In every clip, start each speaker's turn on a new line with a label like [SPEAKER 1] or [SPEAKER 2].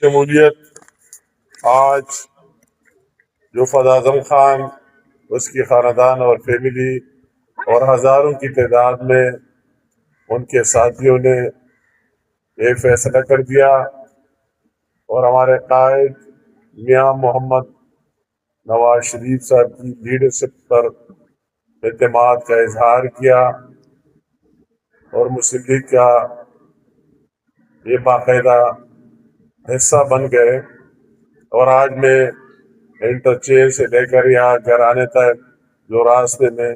[SPEAKER 1] شمولیت آج جو فضل اعظم خان، اس کی خاندان اور فیملی اور ہزاروں کی تعداد میں ان کے ساتھیوں نے یہ فیصلہ کر دیا اور ہمارے قائد میاں محمد نواز شریف صاحب کی لیڈرشپ پر اعتماد کا اظہار کیا اور مسلم لیگ کا یہ باقاعدہ حصہ بن گئے، اور آج میں انٹرچینج سے لے کر یہاں گھر آنے تک جو راستے میں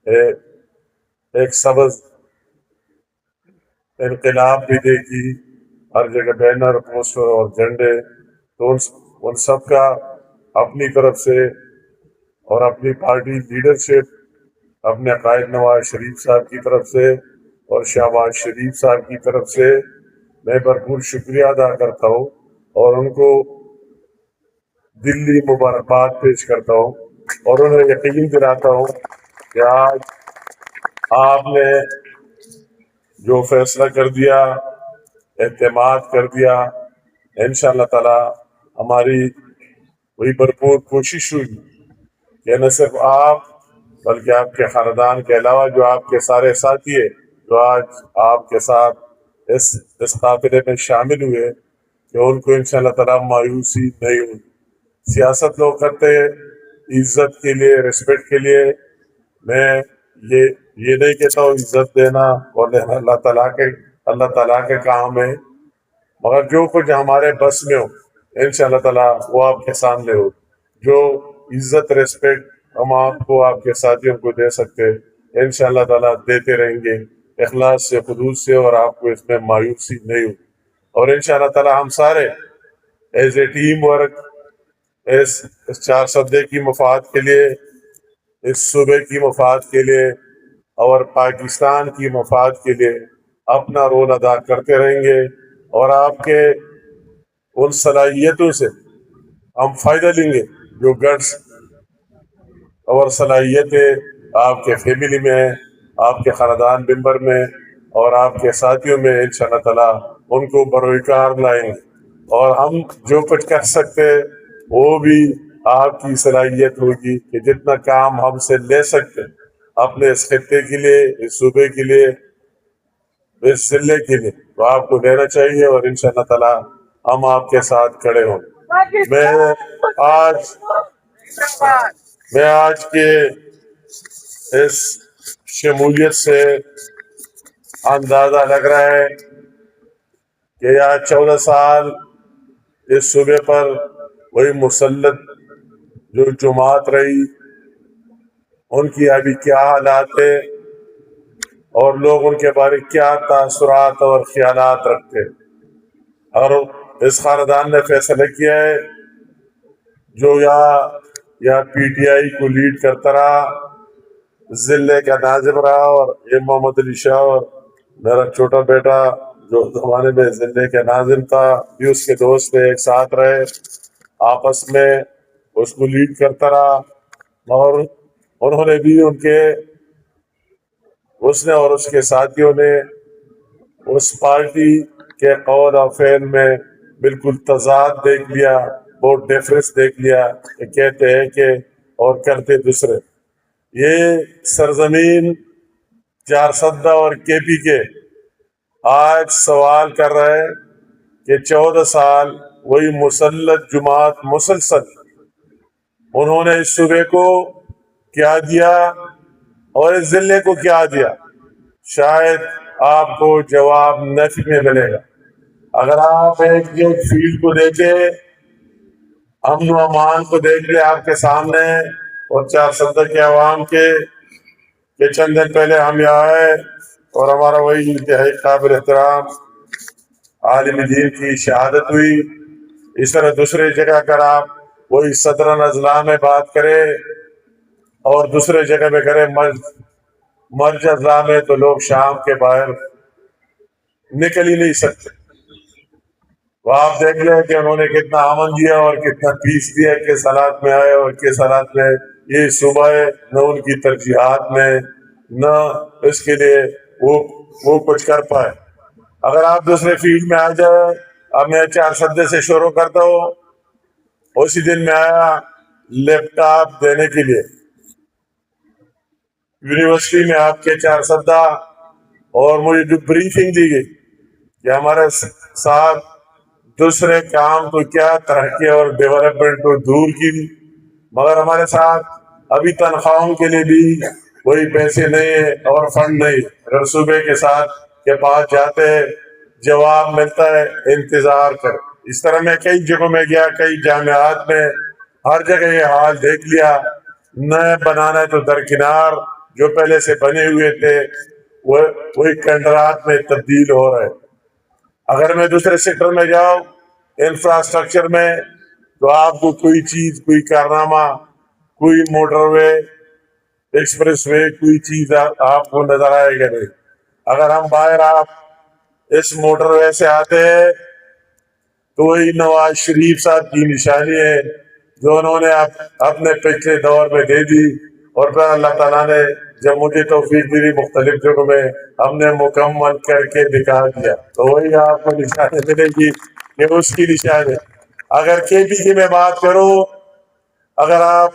[SPEAKER 1] ایک سبز انقلاب بھی دیکھی، ہر جگہ بینر، پوسٹر اور جھنڈے، تو ان سب کا اپنی طرف سے اور اپنی پارٹی لیڈرشپ اپنے قائد نواز شریف صاحب کی طرف سے اور شہباز شریف صاحب کی طرف سے میں بھرپور شکریہ ادا کرتا ہوں اور ان کو دلی مبارکباد پیش کرتا ہوں اور انہیں یقین دلاتا ہوں کہ آج آپ نے جو فیصلہ کر دیا، اعتماد کر دیا، انشاءاللہ تعالی ہماری وہی بھرپور کوشش ہوئی کہ نہ صرف آپ بلکہ آپ کے خاندان کے علاوہ جو آپ کے سارے ساتھی ہیں جو آج آپ کے ساتھ اس قافلے میں شامل ہوئے، کہ ان کو انشاءاللہ تعالی مایوسی نہیں ہوئی۔ سیاست لوگ کرتے ہیں عزت کے لیے، ریسپیکٹ کے لیے، میں یہ نہیں کہتا ہوں عزت دینا اور لینا اللہ تعالیٰ کے کام ہے، مگر جو کچھ ہمارے بس میں ہو انشاءاللہ تعالیٰ وہ آپ کے سامنے ہو، جو عزت ریسپیکٹ ہم آپ کو، آپ کے ساتھیوں کو دے سکتے انشاءاللہ تعالیٰ دیتے رہیں گے، اخلاص سے، خلوص سے، اور آپ کو اس میں مایوسی نہیں ہو، اور انشاءاللہ تعالیٰ ہم سارے ایز اے ٹیم ورک اس چار سدے کی مفاد کے لیے، اس صوبے کی مفاد کے لیے اور پاکستان کی مفاد کے لیے اپنا رول ادا کرتے رہیں گے، اور آپ کے ان صلاحیتوں سے ہم فائدہ لیں گے جو گٹس اور صلاحیتیں آپ کے فیملی میں ہیں، آپ کے خاندان ممبر میں اور آپ کے ساتھیوں میں، انشاءاللہ تعالیٰ ان کو بروکار لائیں گے، اور ہم جو کچھ کر سکتے وہ بھی آپ کی صلاحیت ہوگی کہ جتنا کام ہم سے لے سکتے اپنے اس خطے کے لیے، اس صوبے کے لیے، اس ضلع کے لیے، تو آپ کو لینا چاہیے، اور انشاءاللہ تعالیٰ ہم آپ کے ساتھ کھڑے ہوں۔ میں آج کے اس شمولیت سے اندازہ لگ رہا ہے کہ یہاں 14 سال اس صوبے پر وہی مسلط جو جماعت رہی، ان کی ابھی کیا حالات ہے اور لوگ ان کے بارے کیا تاثرات اور خیالات رکھتے، اور اس خاندان نے فیصلہ کیا ہے جو یا پی ٹی آئی کو لیڈ کرتا رہا، ضلع کا ناظم رہا، اور یہ محمد علی شاہ اور میرا چھوٹا بیٹا جو زمانے میں ضلع کا ناظم تھا بھی اس کے دوست تھے، ایک ساتھ رہے، آپس میں اس کو لیڈ کرتا رہا، اور انہوں نے بھی اس نے اور اس کے ساتھیوں نے اس پارٹی کے قول اور فعل میں بالکل تضاد دیکھ لیا، بہت ڈیفرنس دیکھ لیا کہ کہتے ہیں کہ اور کرتے دوسرے۔ یہ سرزمین چارسدہ اور کے پی کے آج سوال کر رہے ہیں کہ 14 سال وہی مسلط جماعت مسلسل انہوں نے اس صوبے کو کیا دیا اور اس ضلع کو کیا دیا، شاید آپ کو جواب نفی میں ملے گا۔ اگر آپ ایک فیلڈ کو دیکھیں، امن و امان کو دیکھ لیں آپ کے سامنے، اور چارسدہ کے عوام کے کہ چند دن پہلے ہم یہاں آئے اور ہمارا وہی انتہائی قابل احترام عالم دین کی شہادت ہوئی، اس طرح دوسرے جگہ اگر آپ وہی صدرن اضلاع میں بات کریں اور دوسرے جگہ میں کریں مرج اضلاع میں، تو لوگ شام کے باہر نکل ہی نہیں سکتے۔ وہ آپ دیکھ لیں کہ انہوں نے کتنا امن دیا اور کتنا پیس دیا، کس حالات میں آئے اور کس حالات میں یہ صوبہ ہے، نہ ان کی ترجیحات میں نہ اس کے لیے وہ کچھ کر پائے۔ اگر آپ دوسرے فیلڈ میں آ جائیں اب میں 4 سدے سے شروع کرتا ہوں. اسی دن میں آیا لیپ ٹاپ دینے کے لیے یونیورسٹی میں آپ کے 4 سدہ, اور مجھے جو بریفنگ دی گئی کہ ہمارے ساتھ دوسرے کام تو کیا ترقی اور ڈیولپمنٹ تو دور کی, مگر ہمارے ساتھ ابھی تنخواہوں کے لیے بھی کوئی پیسے نہیں ہے اور فنڈ نہیں. اگر صوبے کے ساتھ کے پاس جاتے جواب ملتا ہے انتظار کر. اس طرح میں کئی جگہوں میں گیا, کئی جامعات میں, ہر جگہ یہ حال دیکھ لیا. نئے بنانا ہے تو درکنار جو پہلے سے بنے ہوئے تھے وہی کنڈرات میں تبدیل ہو رہے. اگر میں دوسرے سیکٹر میں جاؤں انفراسٹرکچر میں, تو آپ کو کوئی چیز, کوئی کارنامہ, کوئی موٹر وے, ایکسپریس وے, کوئی چیز آپ کو نظر آئے گا نہیں. اگر ہم باہر آپ اس موٹر وے سے آتے ہیں تو وہی نواز شریف صاحب کی نشانی ہے جو انہوں نے اپنے پچھلے دور میں دے دی, اور پھر اللہ تعالیٰ نے جب مجھے توفیق دی مختلف جگہوں میں ہم نے مکمل کر کے دکھا دیا, تو وہی آپ کو نشانی ملے گی کہ اس کی نشانی. اگر کے پی کی میں بات کروں, اگر آپ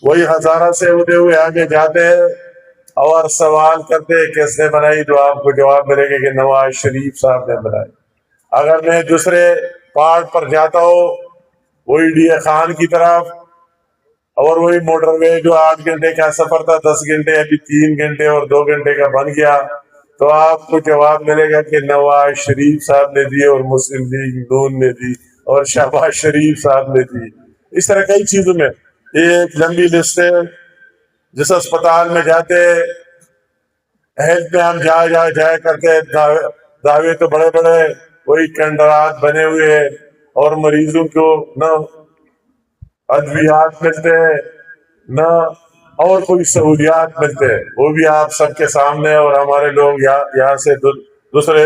[SPEAKER 1] وہی ہزارہ سے اٹھے ہوئے آگے جاتے ہیں اور سوال کرتے ہیں کس نے بنائی, تو آپ کو جواب ملے گا کہ نواز شریف صاحب نے بنائی. اگر میں دوسرے پارٹ پر جاتا ہوں وہی ڈی اے خان کی طرف, اور وہی موٹر وے جو 8 گھنٹے کا سفر تھا 10 گھنٹے ابھی 3 گھنٹے اور 2 گھنٹے کا بن گیا, تو آپ کو جواب ملے گا کہ نواز شریف صاحب نے دی, اور مسلم لیگ نون نے دی, اور شہباز شریف صاحب نے دی. اس طرح کئی چیزوں میں ایک لمبی لسٹ ہے. جس اسپتال میں جاتے ہیلتھ میں ہم جایا کرتے, دعوے تو بڑے بڑے, وہی کنڈرات بنے ہوئے ہیں, اور مریضوں کو نہ ادویات ملتے ہیں نہ اور کوئی سہولیات ملتے ہیں. وہ بھی آپ سب کے سامنے, اور ہمارے لوگ یہاں سے دوسرے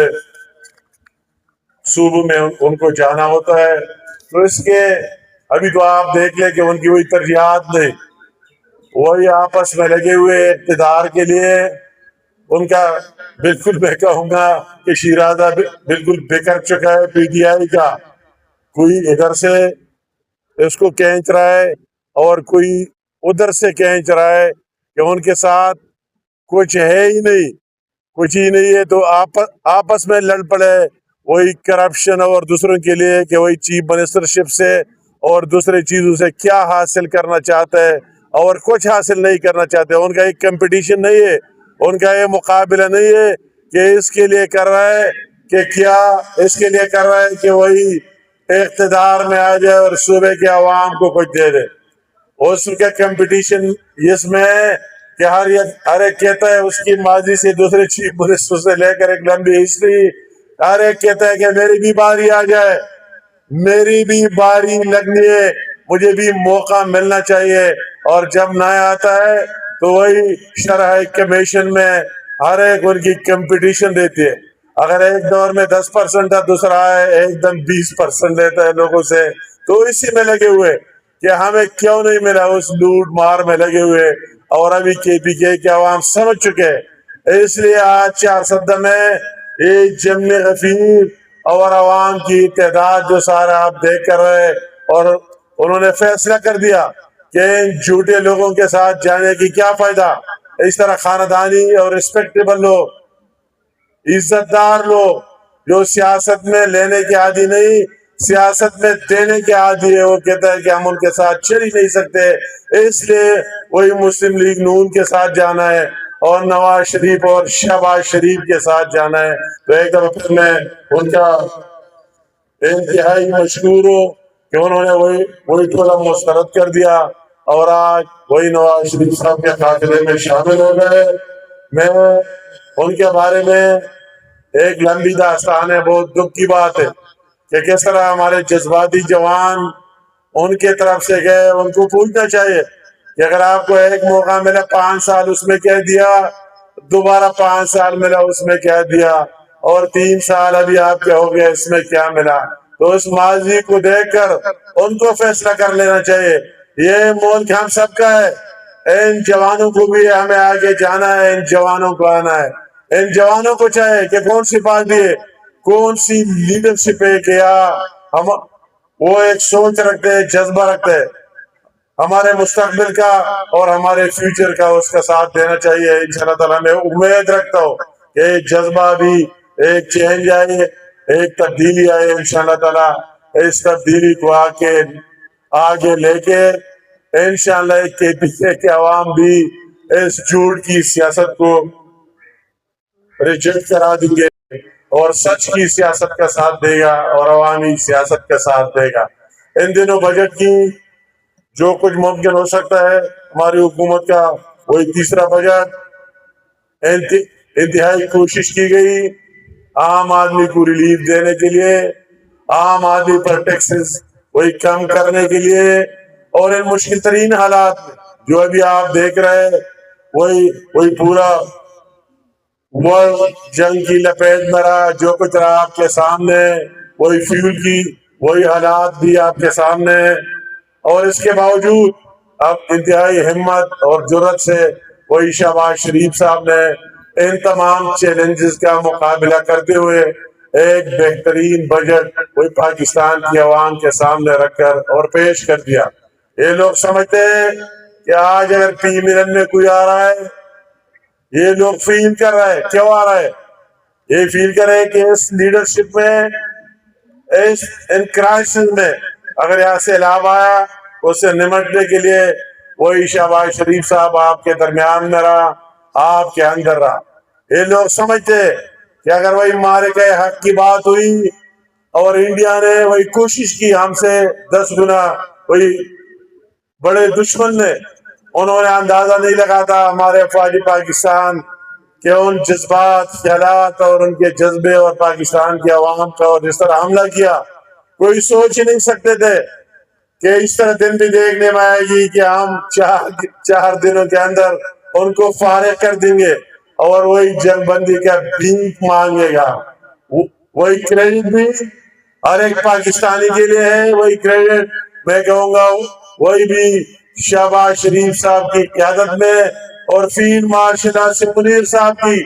[SPEAKER 1] صوبوں میں ان کو جانا ہوتا ہے. تو اس کے ابھی تو آپ دیکھ لیں کہ ان کی وہی ترجیحات نہیں, وہی آپس میں لگے ہوئے اقتدار کے لیے. ان کا بالکل میں کہوں گا کہ شیرازہ بالکل بکر چکا ہے پی ٹی آئی کا. کوئی ادھر سے اس کو کھینچ رہا ہے اور کوئی ادھر سے کھینچ رہا ہے, کہ ان کے ساتھ کچھ ہے ہی نہیں, کچھ ہی نہیں ہے. تو آپس میں لڑ پڑے, وہی کرپشن اور دوسروں کے لیے کہ وہی چیف منسٹرشپ سے اور دوسرے چیزوں سے کیا حاصل کرنا چاہتا ہے, اور کچھ حاصل نہیں کرنا چاہتے. ان کا ایک کمپٹیشن نہیں ہے, ان کا یہ مقابلہ نہیں ہے کہ اس کے لیے کر رہا ہے کہ کیا, اس کے لیے کر رہا ہے کہ وہی اقتدار میں آ جائے اور صوبے کے عوام کو کچھ دے دے. اس کا کمپٹیشن اس میں کہ ہر ایک کہتا ہے اس کی ماضی سے, دوسرے چیف منسٹر سے لے کر ایک لمبی ہسٹری, ہر ایک کہتا ہے کہ میری بھی باری آ جائے, میری بھی باری لگنی ہے, مجھے بھی موقع ملنا چاہیے. اور جب نہ آتا ہے تو وہی شرح کمیشن میں ہر ایک ان کی کمپٹیشن دیتی ہے. اگر ایک دور میں 10% تھا, دوسرا ہے ایک دم 20% لیتا ہے لوگوں سے. تو اسی میں لگے ہوئے کہ ہمیں کیوں نہیں ملا, اس لوٹ مار میں لگے ہوئے. اور ابھی کے پی کے عوام سمجھ چکے, اس لیے آج 4 سدہ میں ایک جمع غفیر اور عوام کی تعداد جو سارا آپ دیکھ کر رہے, اور انہوں نے فیصلہ کر دیا کہ ان جھوٹے لوگوں کے ساتھ جانے کی کیا فائدہ. اس طرح خاندانی اور ریسپیکٹیبل لوگ, عزت دار لوگ جو سیاست میں لینے کے عادی نہیں, سیاست میں دینے کے عادی ہے, وہ کہتا ہے کہ ہم ان کے ساتھ چل ہی نہیں سکتے, اس لیے وہی مسلم لیگ نون کے ساتھ جانا ہے اور نواز شریف اور شہباز شریف کے ساتھ جانا ہے. تو ایک دفعہ پھر میں ان کا انتہائی مشکور ہوں کہ انہوں نے وہی ٹولہ مسترد کر دیا, اور آج وہی نواز شریف صاحب کے قافلے میں شامل ہو گئے. میں ان کے بارے میں ایک لمبی داستان ہے, بہت دکھ کی بات ہے کہ کس طرح ہمارے جذباتی جوان ان کے طرف سے گئے. ان کو پوچھنا چاہیے کہ اگر آپ کو ایک موقع ملا 5 سال اس میں کیا دیا, دوبارہ 5 سال ملا اس میں کیا دیا, اور 3 سال ابھی آپ کے ہو گئے اس میں کیا ملا. تو اس ماضی کو دیکھ کر ان کو فیصلہ کر لینا چاہیے. یہ ملک ہم سب کا ہے, ان جوانوں کو بھی ہمیں آگے جانا ہے, ان جوانوں کو آنا ہے. ان جوانوں کو چاہے کہ کون سی پارٹی ہے, کون سی لیڈرشپ ہے کیا ہم وہ ایک سوچ رکھتے ہیں، جذبہ رکھتے ہیں ہمارے مستقبل کا اور ہمارے فیوچر کا، اس کا ساتھ دینا چاہیے انشاءاللہ تعالیٰ۔ میں امید رکھتا ہوں کہ ایک جذبہ بھی، ایک چینج آئے، ایک تبدیلی آئے انشاءاللہ تعالیٰ۔ اس تبدیلی کو آگے لے کے انشاءاللہ ایک KPK کے عوام بھی اس جھوٹ کی سیاست کو ریجیکٹ کرا دیں گے اور سچ کی سیاست کا ساتھ دے گا اور عوامی سیاست کا ساتھ دے گا۔ ان دنوں بجٹ کی جو کچھ ممکن ہو سکتا ہے ہماری حکومت کا، وہی تیسرا بجٹ، انتہائی کوشش کی گئی عام آدمی کو ریلیف دینے کے لیے، عام آدمی پر ٹیکسز وہی کم کرنے کے لیے، اور ان مشکل ترین حالات میں جو ابھی آپ دیکھ رہے ہیں وہی پورا ورلڈ جنگ کی لپیٹ میں رہا، جو کچھ رہا آپ کے سامنے، وہی فیول کی وہی حالات بھی آپ کے سامنے، اور اس کے باوجود اب انتہائی ہمت اور جرأت سے وہی شہباز شریف صاحب نے ان تمام چیلنجز کا مقابلہ کرتے ہوئے ایک بہترین بجٹ وہی پاکستان کی عوام کے سامنے رکھ کر اور پیش کر دیا۔ یہ لوگ سمجھتے ہیں کہ آج اگر P ملن میں کوئی آ رہا ہے، یہ لوگ فیل کر رہا ہے، کیوں آ رہا ہے؟ یہ فیل کر رہے کہ اس لیڈرشپ میں، ان کرائسس میں اگر یہاں سے سیلاب آیا، اس سے نمٹنے کے لیے وہی شہباز شریف صاحب آپ کے درمیان میں رہا، آپ کے اندر رہا۔ یہ لوگ سمجھتے کہ اگر وہی مارے گئے حق کی بات ہوئی اور انڈیا نے وہی کوشش کی ہم سے 10 گنا، وہی بڑے دشمن نے، انہوں نے اندازہ نہیں لگاتا ہمارے افواج پاکستان کہ ان جذبات، خیالات اور ان کے جذبے اور پاکستان کی عوام کا اور جس طرح حملہ کیا، کوئی سوچ ہی نہیں سکتے تھے کہ اس طرح دن بھی دیکھنے میں آئے گی کہ ہم 4 دنوں کے اندر ان کو فارغ کر دیں گے اور وہی جنگ بندی کا بھیک مانگے گا۔ وہی کریڈٹ بھی ہر ایک پاکستانی کے لیے ہے، وہی کریڈٹ میں کہوں گا وہی بھی شہباز شریف صاحب کی قیادت میں اور فیلڈ مارشل ناصر منیر صاحب کی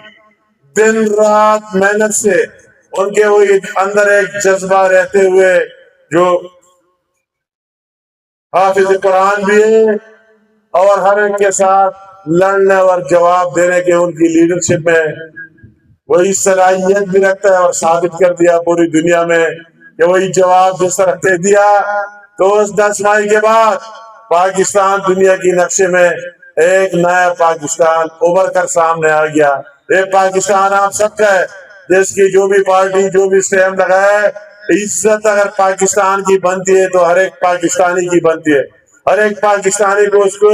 [SPEAKER 1] دن رات محنت سے ان کے وہی اندر ایک جذبہ رہتے ہوئے، جو حافظ قرآن بھی ہے اور ہر ایک کے ساتھ لڑنے اور جواب دینے کے ان کی لیڈرشپ میں وہی صلاحیت بھی رکھتا ہے، اور ثابت کر دیا پوری دنیا میں کہ وہی جواب جس طرح دے دیا تو اس 10 ماہ کے بعد پاکستان دنیا کی نقشے میں ایک نیا پاکستان ابھر کر سامنے آ گیا۔ یہ پاکستان آپ سب کا ہے، جس کی جو بھی پارٹی جو بھی سٹیم لگائے، عزت اگر پاکستان کی بنتی ہے تو ہر ایک پاکستانی کی بنتی ہے۔ ہر ایک پاکستانی کو اس کو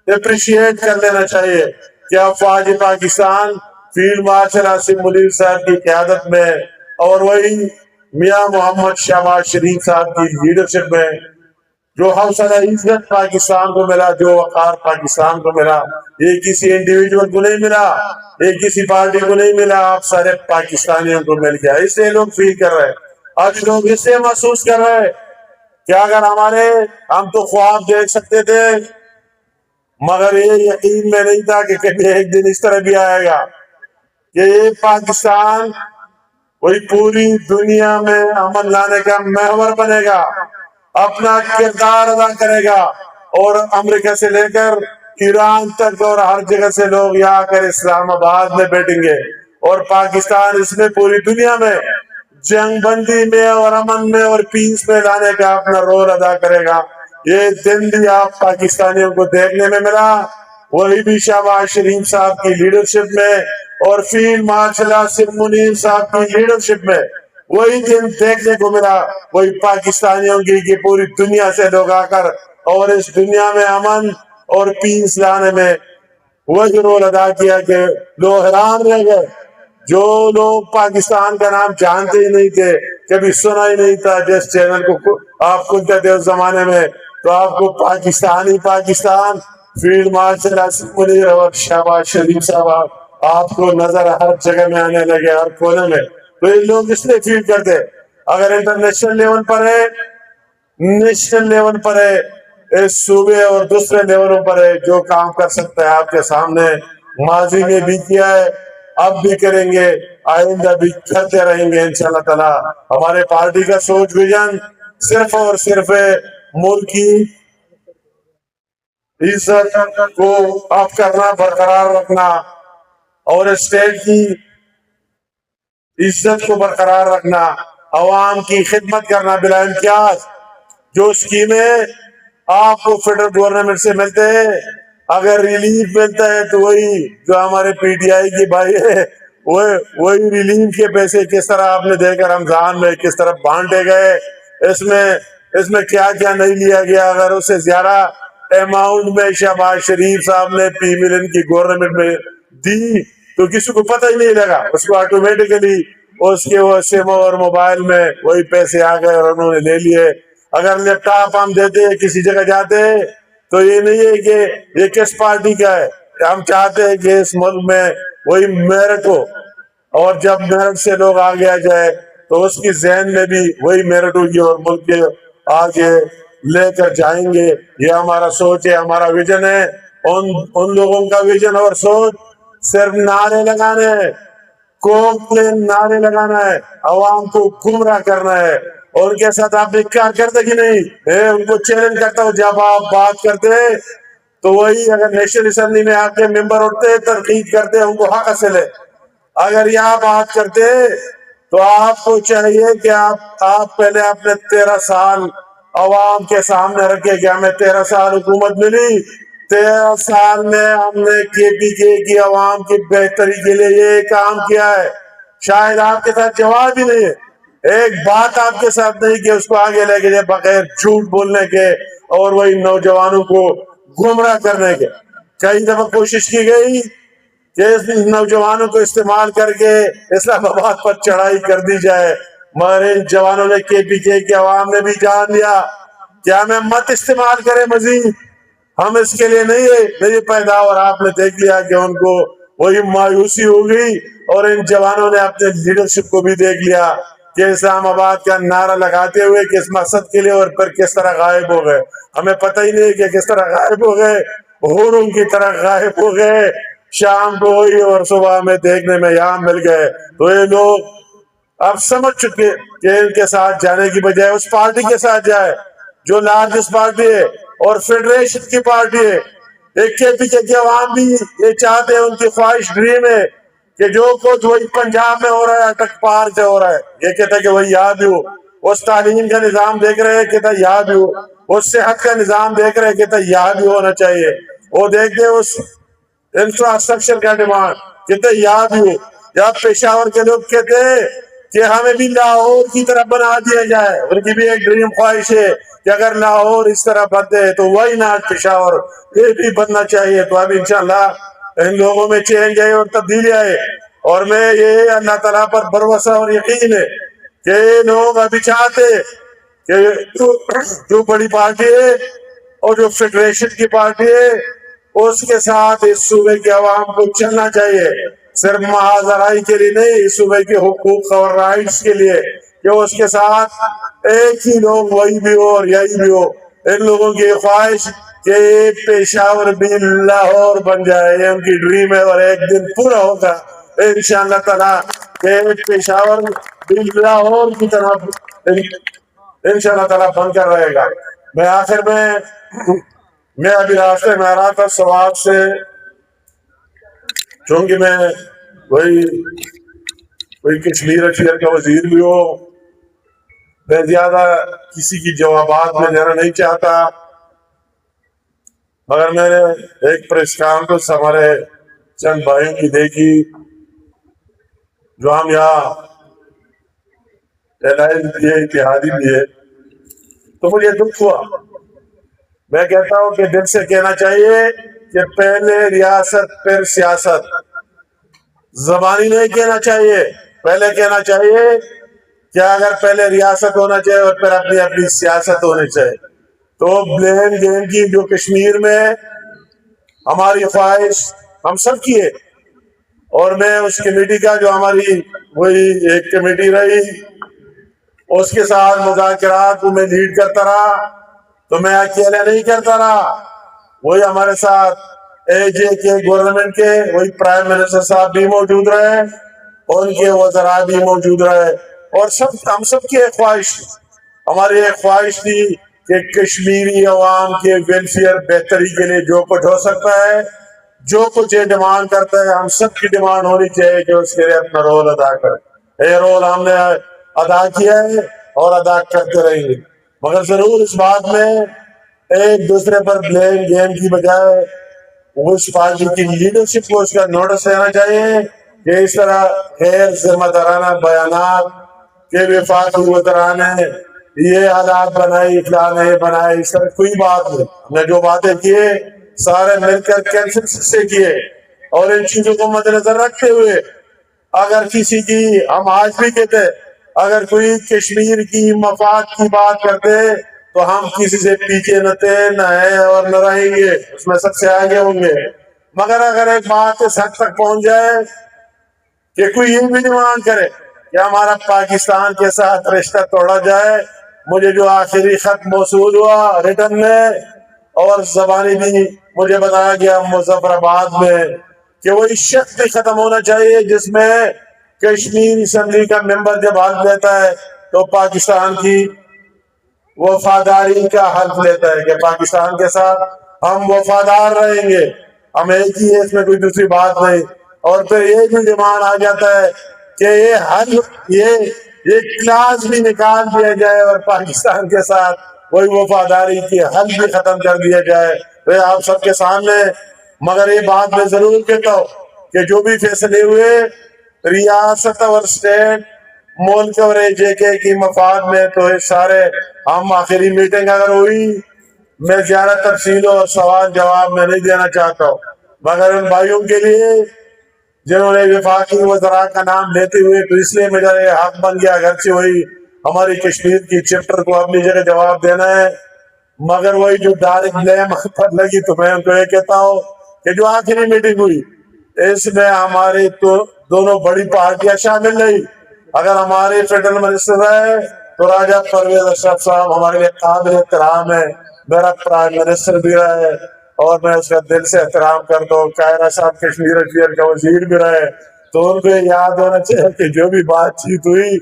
[SPEAKER 1] اپریشیٹ کر لینا چاہیے کہ افواج پاکستان فیلڈ مارشل ناصر منیر صاحب کی قیادت میں اور وہی میاں محمد شہباز شریف صاحب کی لیڈرشپ میں جو حوصلہ عزت پاکستان کو ملا، جو وقار پاکستان کو ملا، یہ کسی انڈیویجول کو نہیں ملا، یہ کسی پارٹی کو نہیں ملا، آپ سارے پاکستانیوں کو مل گیا۔ اس سے لوگ فیل کر رہے ہیں، آج لوگ اس سے محسوس کر رہے ہیں کہ اگر ہم تو خواب دیکھ سکتے تھے مگر یہ یقین میں نہیں تھا کہ کبھی ایک دن اس طرح بھی آئے گا کہ یہ پاکستان وہی پوری دنیا میں امن لانے کا محور بنے گا، اپنا کردار ادا کرے گا، اور امریکہ سے لے کر ایران تک اور ہر جگہ سے لوگ یہاں کر اسلام آباد میں بیٹھیں گے، اور پاکستان اس میں پوری دنیا میں جنگ بندی میں اور امن میں اور پیس میں لانے کا اپنا رول ادا کرے گا۔ یہ دن بھی آپ پاکستانیوں کو دیکھنے میں ملا، وہی بھی شہباز شریف صاحب کی لیڈرشپ میں اور فیلڈ مارشل ناصر منیر صاحب کی لیڈرشپ میں وہی دن دیکھنے کو ملا، وہی پاکستانیوں کی کہ پوری دنیا سے لوگ آ کر اور اس دنیا میں امن اور پیس لانے میں وہی رول ادا کیا کہ لوگ حیران رہ گئے۔ جو لوگ پاکستان کا نام جانتے ہی نہیں تھے، کبھی سنا ہی نہیں تھا، جس چینل کو آپ کھلتے تھے اس زمانے میں تو آپ کو پاکستان فیلڈ مارشل ناصر منیر اور شہباز شریف صاحب آپ کو نظر ہر جگہ میں آنے لگے، ہر کونے میں۔ تو یہ لوگ اس لیے فیل کرتے اگر انٹرنیشنل لیول پر ہے، نیشنل لیول پر ہے، اس صوبے اور دوسرے لیولوں پر ہے، جو کام کر سکتا ہے آپ کے سامنے ماضی میں بھی کیا ہے، اب بھی کریں گے، آئندہ بھی کرتے رہیں گے انشاءاللہ تعالی۔ ہمارے پارٹی کا سوچ ویژن صرف اور صرف ملک کی عزت کو اب کرنا، برقرار رکھنا، اور اسٹیٹ کی عزت کو برقرار رکھنا، عوام کی خدمت کرنا بلا امتیاز۔ جو اسکیمیں آپ کو فیڈرل گورنمنٹ سے ملتے ہیں، اگر ریلیف ملتا ہے تو وہی جو ہمارے پی ٹی آئی کے بھائی ہے وہی ریلیف کے پیسے کس طرح آپ نے دیکھا رمضان میں کس طرح بانٹے گئے، اس میں کیا کیا نہیں لیا گیا۔ اگر اس سے زیادہ اماؤنٹ میں شہباز شریف صاحب نے پی ملن کی گورنمنٹ میں دی تو کسی کو پتہ ہی نہیں لگا، اس کو آٹومیٹکلی اس کے وہ سم اور موبائل میں وہی پیسے آ گئے اور انہوں نے لے لیے۔ اگر لیپ ٹاپ ہم دیتے ہیں کسی جگہ جاتے ہیں تو یہ نہیں ہے کہ یہ کس پارٹی کا ہے، ہم چاہتے ہیں کہ اس ملک میں وہی میرٹ ہو، اور جب میرٹ سے لوگ آگے آ جائے تو اس کی ذہن میں بھی وہی میرٹ ہوگی اور ملک کے آگے لے کر جائیں گے۔ یہ ہمارا سوچ ہے، ہمارا ویژن ہے۔ ان لوگوں کا ویژن اور سوچ صرف نعرے لگانے ہیں، نعرے لگانا ہے، عوام کو گمراہ کرنا ہے، اور ان کے ساتھ آپ نے کیا کرتے کہ نہیں، ان کو چیلنج کرتا ہوں جب آپ بات کرتے تو وہی اگر نیشنل اسمبلی میں آپ کے ممبر اٹھتے تنقید کرتے ان کو حق حاصل ہے، اگر یہاں بات کرتے تو آپ کو چاہیے کہ آپ پہلے اپنے 13 سال عوام کے سامنے رکھے کہ ہمیں 13 سال حکومت ملی، 13 سال میں ہم نے کے پی کے کی عوام کی بہتری کے لیے یہ کام کیا ہے۔ شاید آپ کے ساتھ جواب ہی نہیں ہے، ایک بات آپ کے ساتھ نہیں کہ اس کو آگے لے کے جائے بغیر جھوٹ بولنے کے اور وہی نوجوانوں کو گمراہ کرنے کے۔ کئی دفعہ کوشش کی گئی کہ اس نوجوانوں کو استعمال کر کے اسلام آباد پر چڑھائی کر دی جائے، مگر ان جوانوں نے کے پی کے کی عوام نے بھی جان لیا کہ ہمیں مت استعمال کرے مزید، ہم اس کے لیے نہیں ہے میری پیداوار۔ آپ نے دیکھ لیا کہ ان کو وہی مایوسی ہو گئی، اور ان جوانوں نے اپنے لیڈرشپ کو بھی دیکھ لیا کہ اسلام آباد کا نعرہ لگاتے ہوئے کس مقصد کے لیے اور پھر کس طرح غائب ہو گئے۔ ہمیں پتہ ہی نہیں کہ کس طرح غائب ہو گئے، ہوروں کی طرح غائب ہو گئے، شام کو ہوئی اور صبح میں دیکھنے میں یہاں مل گئے۔ تو یہ لوگ اب سمجھ چکے کہ ان کے ساتھ جانے کی بجائے اس پارٹی کے ساتھ جائے جو لارجسٹ پارٹی ہے اور فیڈریشن کی پارٹی ہے۔ ایک کے پی کے عوام بھی یہ چاہتے ہیں، ان کی خواہش ڈریم ہے کہ جو کچھ وہی پنجاب میں ہو رہا ہے اٹک پار سے ہو رہا ہے، یہ کہتا ہے کہ وہی یہاں بھی ہو۔ اس تعلیم کا نظام دیکھ رہے ہیں، کہتا ہے یہاں بھی ہو۔ اس صحت کا نظام دیکھ رہے ہیں، کہتا ہے یہاں بھی ہونا چاہیے۔ وہ دیکھتے اس انفراسٹرکچر کا ڈیمانڈ، کہتے ہیں یہاں بھی ہو۔ یا پشاور کے لوگ کہتے ہیں کہ ہمیں بھی لاہور کی طرح بنا دیا جائے، ان کی بھی ایک ڈریم خواہش ہے کہ اگر لاہور اس طرح بنتے تو وہی ناٹ پشاور یہ بھی بننا چاہیے۔ تو اب انشاءاللہ ان لوگوں میں چینج آئے اور تبدیلی آئے، اور میں یہ اللہ تعالیٰ پر بھروسہ اور یقین ہے کہ لوگ ابھی چاہتے کہ جو بڑی پارٹی ہے اور جو فیڈریشن کی پارٹی ہے اس کے ساتھ اس صوبے کے عوام کو چلنا چاہیے، صرف محاذ آرائی کے لیے نہیں، اس صوبے کے حقوق اور رائٹس کے لیے، کہ اس کے ساتھ ایک ہی لوگ وہی بھی ہو اور یہی بھی ہو۔ ان لوگوں کی خواہش کہ پشاور بھی لاہور بن جائے، یہ ان کی ڈریم ہے، اور ایک دن پورا ہوگا انشاءاللہ تعالیٰ کہ پشاور بھی لاہور کی طرف انشاءاللہ تعالیٰ بن کر رہے گا۔ میں آخر میں ابھی راستے میں آ رہا تھا سواب سے، چونکہ میں وہی کشمیر کا وزیر بھی ہو، میں زیادہ کسی کی جوابات میں لینا نہیں چاہتا، مگر میں نے ایک پریس کانفرنس ہمارے چند بھائیوں کی دیکھی جو ہم یہاں اعلان کیے، اتحادی بھی ہے، تو مجھے دکھ ہوا۔ میں کہتا ہوں کہ دل سے کہنا چاہیے کہ پہلے ریاست پھر سیاست، زبانی نہیں کہنا چاہیے، پہلے کہنا چاہیے کہ اگر پہلے ریاست ہونا چاہیے اور پھر اپنی سیاست ہونی چاہیے۔ تو بلین گیم کی جو کشمیر میں ہماری خواہش ہم سب کی ہے، اور میں اس کمیٹی کا جو ہماری وہی ایک کمیٹی رہی اس کے ساتھ مذاکرات کو میں لیڈ کرتا رہا، تو میں اکیلے نہیں کرتا رہا، وہی ہمارے ساتھ اے جے کے گورنمنٹ کے وہی پرائم منسٹر صاحب بھی موجود رہے، ان کے وزراء بھی موجود رہے، اور ہم سب کی ایک خواہش تھی، ہماری ایک خواہش تھی کہ کشمیری عوام کے ویلفیئر بہتری کے لیے جو کچھ ہو سکتا ہے، جو کچھ یہ ڈیمانڈ کرتا ہے، ہم سب کی ڈیمانڈ ہونی چاہیے کہ اس کے لیے اپنا رول ادا کرے۔ یہ رول ہم نے ادا کیا ہے اور ادا کرتے رہیں گے، مگر ضرور اس بات میں ایک دوسرے پر بلیم گیم کی بجائے اس پارٹی کی لیڈرشپ کو اس کا نوٹس لینا چاہیے کہ اس طرح غیر ذمہ دارانہ بیانات کے وفاقی وزراء نے یہ حالات بنائی، فلاں نہیں بنائے، اس طرح کوئی بات نہیں۔ ہم نے جو باتیں کیے سارے مل کر کنسنسس سے کیے، اور ان چیزوں کو مد نظر رکھتے ہوئے اگر کسی کی، ہم آج بھی کہتے ہیں، اگر کوئی کشمیر کی مفاد کی بات کرتے تو ہم کسی سے پیچھے نہ تھے، نہ ہیں اور نہ رہیں گے، اس میں سب سے آگے ہوں گے۔ مگر اگر ایک بات اس حد تک پہنچ جائے کہ کوئی یہ بھی ڈیمانڈ کرے کہ ہمارا پاکستان کے ساتھ رشتہ توڑا جائے، مجھے جو آخری خط موصول ہوا ریٹن میں اور زبانی بھی مجھے بتایا گیا مظفر آباد میں کہ وہ اس شخص بھی ختم ہونا چاہیے جس میں کشمیر اسمبلی کا ممبر جب حلف لیتا ہے تو پاکستان کی وفاداری کا حلف لیتا ہے کہ پاکستان کے ساتھ ہم وفادار رہیں گے، ہم ایک ہی ہے، اس میں کوئی دوسری بات نہیں۔ اور پھر یہ بھی ڈیمانڈ آ جاتا ہے کہ یہ حلف، یہ کلاس بھی نکال دیا جائے اور پاکستان کے ساتھ وہی وفاداری کی حلف بھی ختم کر دیا جائے۔ تو آپ سب کے سامنے، مگر یہ بات میں ضرور کہتا ہوں کہ جو بھی فیصلے ہوئے ریاست اور اسٹیٹ، ملک اور جے کے کی مفاد میں، تو یہ سارے ہم آخری میٹنگ اگر ہوئی، میں زیادہ تفصیل اور سوال جواب میں نہیں دینا چاہتا ہوں، مگر ان بھائیوں کے لیے جنہوں نے وفاقی وزراء کا نام لیتے ہوئے، تو اس لیے میرا یہ حق بن گیا اگرچہ وہی ہماری کشمیر کی چیپٹر کو اپنی جگہ جواب دینا ہے، مگر وہی جو ڈائریکٹ بلیم پر لگی، تو میں ان کو یہ کہتا ہوں کہ جو آخری میٹنگ ہوئی اس میں ہماری تو دونوں بڑی پارٹیاں شامل نہیں۔ اگر ہمارے فیڈرل منسٹر ہے تو راجہ پرویز اشرف صاحب ہمارے لیے قابل احترام ہے، میرا پرائم منسٹر بھی رہے اور میں اس کا دل سے احترام کرتا ہوں، قاہرہ صاحب کشمیر افیئر کا وزیر بھی رہے، تو ان کو یاد ہونا چاہیے کہ جو بھی بات چیت ہوئی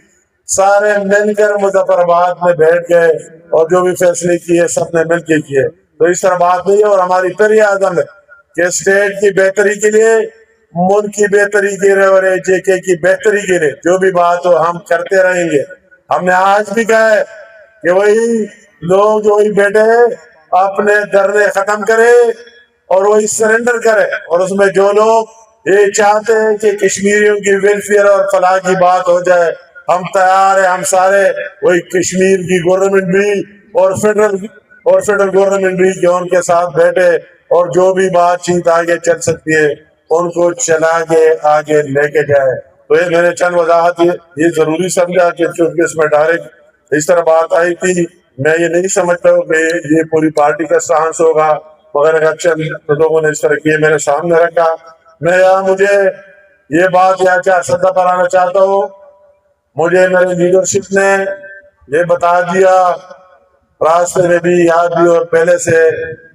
[SPEAKER 1] سارے مل کر مظفر آباد میں بیٹھ گئے اور جو بھی فیصلے کیے سب نے مل کے کیے۔ تو اس طرح بات نہیں ہے، اور ہماری پھر یہ عزم ہے کہ اسٹیٹ کی بہتری کے لیے، ملک کی بہتری کے لیے اور جے کے کی بہتری کے لیے جو بھی بات ہو ہم کرتے رہیں گے۔ ہم نے آج بھی کہا ہے کہ وہی لوگ جو وہی بیٹھے اپنے دھرنے ختم کرے اور وہی سرنڈر کرے، اور اس میں جو لوگ یہ چاہتے ہیں کہ کشمیریوں کی ویلفیئر اور فلاح کی بات ہو جائے، ہم تیار ہیں، ہم سارے وہی کشمیر کی گورنمنٹ بھی اور فیڈرل گورنمنٹ بھی کہ ان کے ساتھ بیٹھے اور جو بھی بات چیت آگے چل سکتی ہے ان کو چلا کے آگے لے کے جائے۔ تو یہ میں نے چند وضاحت یہ ضروری سمجھا کہ چونکہ اس میں ڈائریکٹ اس طرح بات آئی تھی، میں یہ نہیں سمجھتا ہوں کہ یہ پوری پارٹی کا سانس ہوگا، مگر اگر چند لوگوں نے اس طرح کیے میرے سامنے رکھا، میں یہاں مجھے یہ بات یہاں چار سدہ پر آنا چاہتا ہوں، مجھے میری لیڈرشپ نے یہ بتا دیا راستے میں بھی، یاد بھی اور پہلے سے،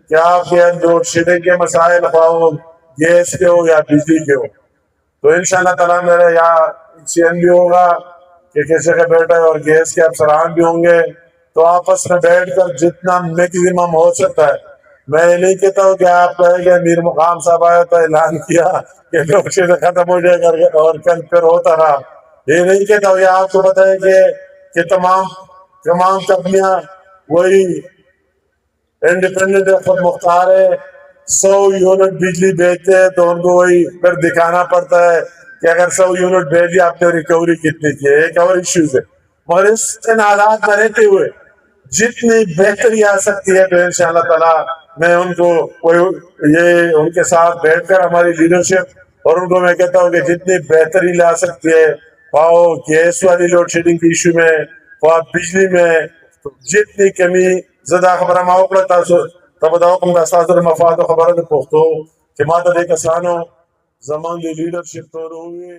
[SPEAKER 1] کہ آپ کے لوڈ شیڈنگ کے مسائل خواہ گیس کے ہو یا بجلی کے ہو، تو انشاءاللہ تعالیٰ میرے یہاں سی ایم بھی ہوگا کہ کسی کے بیٹے اور گیس کے افسران بھی ہوں گے، تو آپس میں بیٹھ کر جتنا میکزیمم ہو سکتا ہے، میں یہ نہیں کہتا ہوں کہ آپ کہیں گے میر مقام صاحب آیا تو اعلان کیا کہ لوڈ شیڈنگ ختم ہو جائے گا اور کل پھر ہوتا رہا، یہ نہیں کہتا ہوں، یہ آپ کو پتہ ہے کہ تمام کمپنیاں وہی انڈیپینڈنٹ خود مختار ہے، 100 یونٹ بجلی بیچتے ہیں تو ان کو وہی پھر دکھانا پڑتا ہے کہ اگر 100 یونٹ بھیجی آپ نے ریکوری کتنی کی ہے، ایک اور ایشوز ہے، مگر ان حالات میں رہتے ہوئے جتنی بہتری آ سکتی ہے تو انشاءاللہ تعالیٰ میں ان کو یہ ان کے ساتھ بیٹھ کر ہماری لیڈرشپ، اور ان کو میں کہتا ہوں کہ جتنی بہتری لا سکتی ہے، خواہ گیس والی لوڈ شیڈنگ کی ایشو میں، خواہ بجلی میں، جتنی کمی زدہ خبر ما وکړه تاسو ته به دا حکم د اساسو د مفاد خبره د پښتو چې ما ته د کسانو زمان د لیډرشپ تور ہوئے